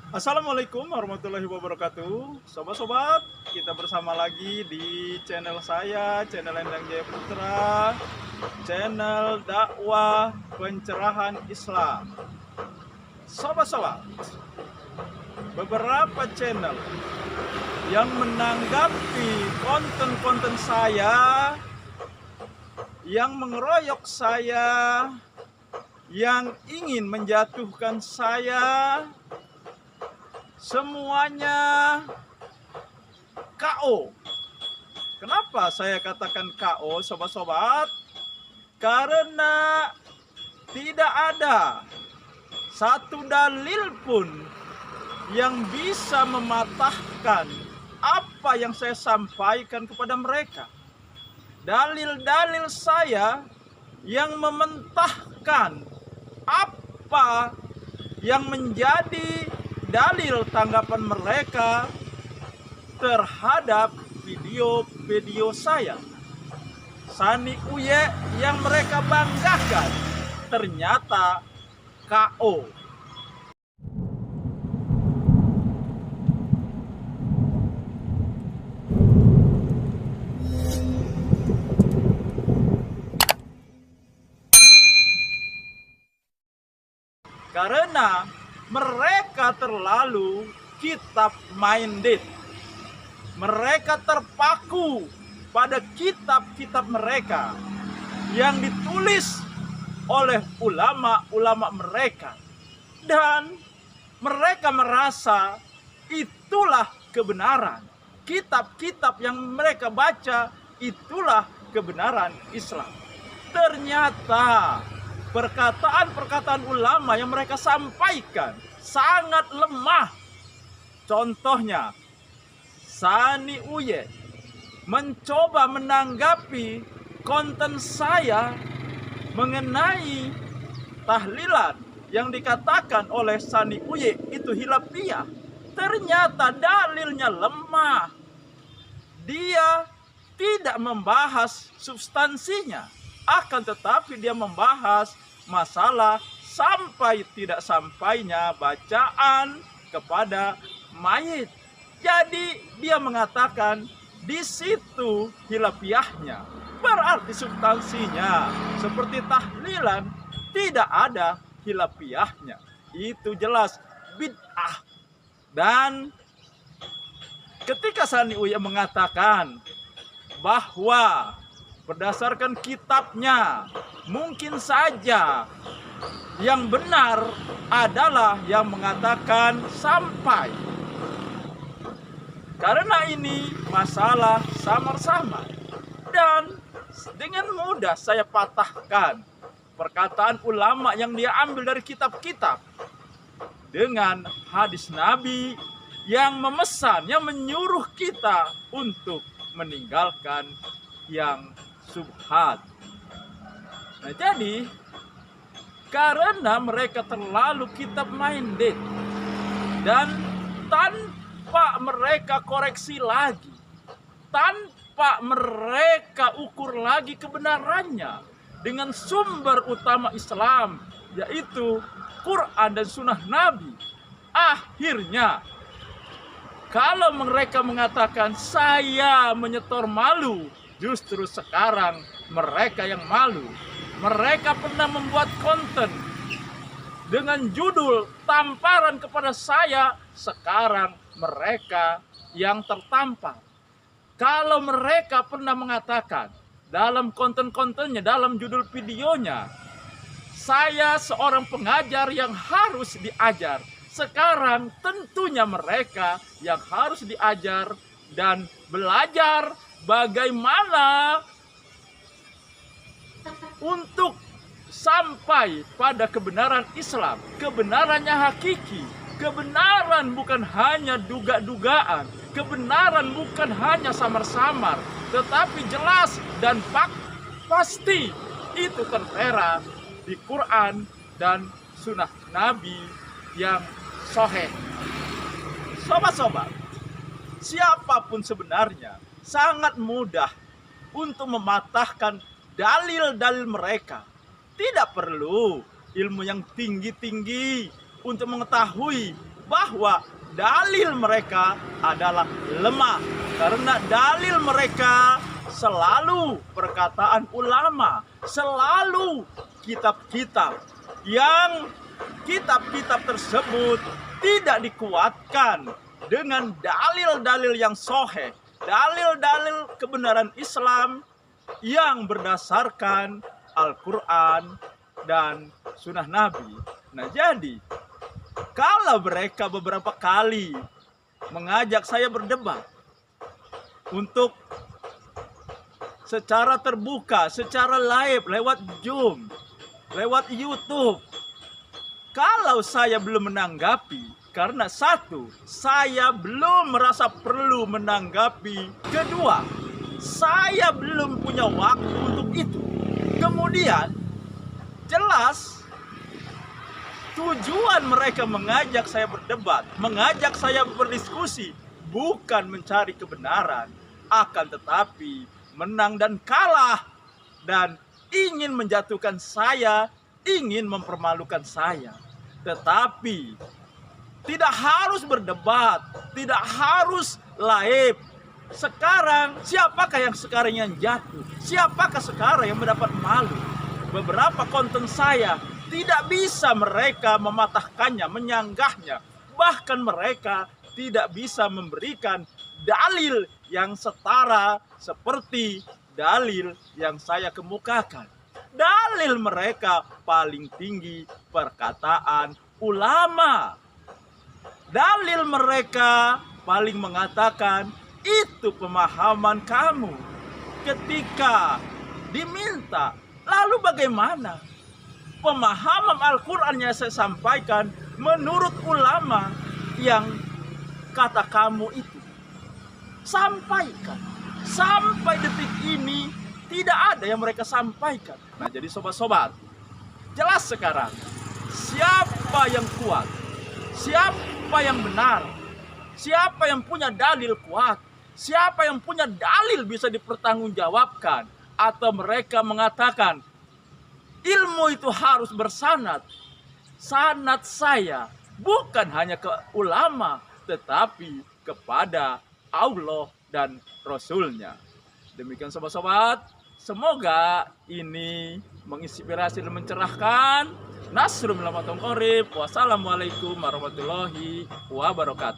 Assalamualaikum warahmatullahi wabarakatuh. Sobat-sobat, kita bersama lagi di channel saya, channel Endang Jaya Putra, channel dakwah pencerahan Islam. Sobat-sobat, beberapa channel yang menanggapi konten-konten saya, yang mengeroyok saya, yang ingin menjatuhkan saya, semuanya KO. Kenapa saya katakan KO, sobat-sobat? Karena tidak ada satu dalil pun yang bisa mematahkan apa yang saya sampaikan kepada mereka. Dalil-dalil saya yang mementahkan apa yang menjadi dalil tanggapan mereka terhadap video-video saya. Sani Uye yang mereka banggakan ternyata KO. Karena mereka terlalu kitab minded. Mereka terpaku pada kitab-kitab mereka yang ditulis oleh ulama-ulama mereka. Dan mereka merasa itulah kebenaran. Kitab-kitab yang mereka baca itulah kebenaran Islam. Ternyata perkataan-perkataan ulama yang mereka sampaikan sangat lemah. Contohnya, Sani Uye mencoba menanggapi konten saya mengenai tahlilan yang dikatakan oleh Sani Uye itu hilafiah. Ternyata dalilnya lemah. Dia tidak membahas substansinya, akan tetapi dia membahas masalah sampai tidak sampainya bacaan kepada mayit. Jadi dia mengatakan di situ hilafiahnya. Berarti substansinya seperti tahlilan tidak ada hilafiahnya. Itu jelas bid'ah. Dan ketika Sani Uye mengatakan bahwa berdasarkan kitabnya, mungkin saja yang benar adalah yang mengatakan sampai. Karena ini masalah samar-samar. Dan dengan mudah saya patahkan perkataan ulama yang dia ambil dari kitab-kitab dengan hadis Nabi yang memesan, yang menyuruh kita untuk meninggalkan yang subhat. Nah, jadi karena mereka terlalu kitab minded dan tanpa mereka koreksi lagi, tanpa mereka ukur lagi kebenarannya dengan sumber utama Islam, yaitu Quran dan Sunnah Nabi, akhirnya kalau mereka mengatakan saya menyetor malu, justru sekarang mereka yang malu. Mereka pernah membuat konten dengan judul tamparan kepada saya, sekarang mereka yang tertampar. Kalau mereka pernah mengatakan dalam konten-kontennya, dalam judul videonya, saya seorang pengajar yang harus diajar. Sekarang tentunya mereka yang harus diajar dan belajar bagaimana untuk sampai pada kebenaran Islam, kebenarannya hakiki, kebenaran bukan hanya duga-dugaan, kebenaran bukan hanya samar-samar, tetapi jelas dan pasti itu tertera di Quran dan Sunnah Nabi yang sahih. Sobat-sobat, siapapun sebenarnya sangat mudah untuk mematahkan dalil-dalil mereka. Tidak perlu ilmu yang tinggi-tinggi untuk mengetahui bahwa dalil mereka adalah lemah, karena dalil mereka selalu perkataan ulama, selalu kitab-kitab yang kitab-kitab tersebut tidak dikuatkan dengan dalil-dalil yang sahih, dalil-dalil kebenaran Islam yang berdasarkan Al-Quran dan Sunnah Nabi. Nah, jadi kalau mereka beberapa kali mengajak saya berdebat untuk secara terbuka, secara live, lewat Zoom, lewat YouTube, kalau saya belum menanggapi, karena satu, saya belum merasa perlu menanggapi. Kedua, saya belum punya waktu untuk itu. Kemudian, jelas tujuan mereka mengajak saya berdebat, mengajak saya berdiskusi, bukan mencari kebenaran, akan tetapi menang dan kalah, dan ingin menjatuhkan saya, ingin mempermalukan saya. Tetapi tidak harus berdebat, tidak harus live. Sekarang, siapakah yang sekarang yang jatuh? Siapakah sekarang yang mendapat malu? Beberapa konten saya tidak bisa mereka mematahkannya, menyanggahnya. Bahkan mereka tidak bisa memberikan dalil yang setara seperti dalil yang saya kemukakan. Dalil mereka paling tinggi perkataan ulama. Dalil mereka paling mengatakan, itu pemahaman kamu. Ketika diminta, lalu bagaimana? Pemahaman Al-Quran yang saya sampaikan menurut ulama yang kata kamu itu. Sampaikan. Sampai detik ini tidak ada yang mereka sampaikan. Nah, jadi sobat-sobat, jelas sekarang siapa yang kuat, siapa yang benar, siapa yang punya dalil kuat, siapa yang punya dalil bisa dipertanggungjawabkan. Atau mereka mengatakan ilmu itu harus bersanad. Sanad saya bukan hanya ke ulama, tetapi kepada Allah dan Rasulnya. Demikian sobat-sobat, semoga ini menginspirasi dan mencerahkan. Nasrul minal qarib. Wassalamualaikum warahmatullahi wabarakatuh.